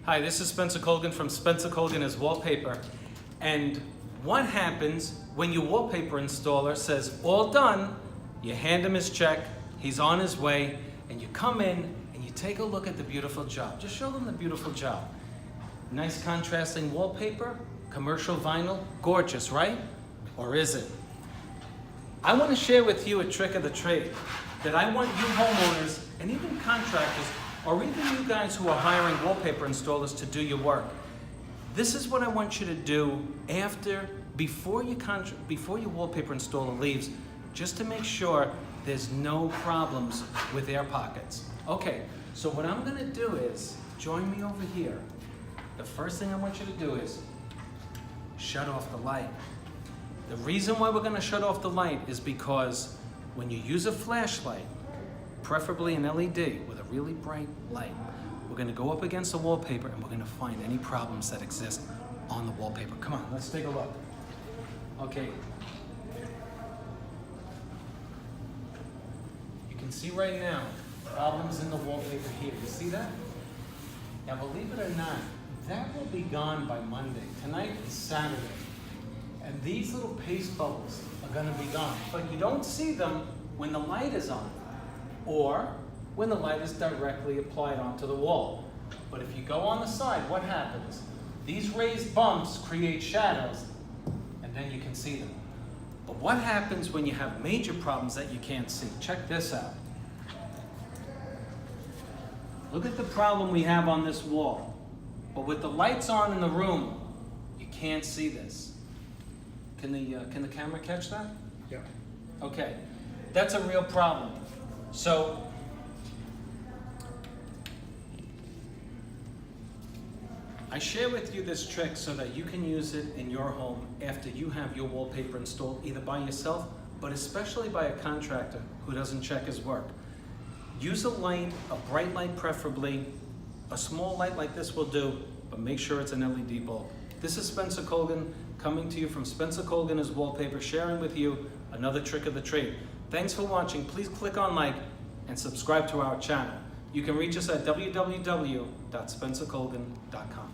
Hi, this is Spencer Colgan from Spencer Colgan is Wallpaper. And what happens when your wallpaper installer says, all done, you hand him his check, he's on his way, and you come in and you take a look at the beautiful job. Just show them the beautiful job. Nice contrasting wallpaper, commercial vinyl, gorgeous, right? Or is it? I want to share with you a trick of the trade that I want you homeowners and even contractors or even you guys who are hiring wallpaper installers to do your work. This is what I want you to do before your wallpaper installer leaves, just to make sure there's no problems with air pockets. Okay, so what I'm gonna do is, join me over here. The first thing I want you to do is shut off the light. The reason why we're gonna shut off the light is because when you use a flashlight, preferably an LED with a really bright light, we're gonna go up against the wallpaper and we're gonna find any problems that exist on the wallpaper. Come on, let's take a look. Okay. You can see right now, problems in the wallpaper here. You see that? Now believe it or not, that will be gone by Monday. Tonight is Saturday. And these little paste bubbles are gonna be gone. But you don't see them when the light is on, or when the light is directly applied onto the wall. But if you go on the side, what happens? These raised bumps create shadows, and then you can see them. But what happens when you have major problems that you can't see? Check this out. Look at the problem we have on this wall. But with the lights on in the room, you can't see this. Can the camera catch that? Yeah. Okay, that's a real problem. So, I share with you this trick so that you can use it in your home after you have your wallpaper installed, either by yourself, but especially by a contractor who doesn't check his work. Use a light, a bright light preferably. A small light like this will do, but make sure it's an LED bulb. This is Spencer Colgan coming to you from Spencer Colgan is Wallpaper, sharing with you another trick of the trade. Thanks for watching. Please click on like and subscribe to our channel. You can reach us at www.spencercolgan.com.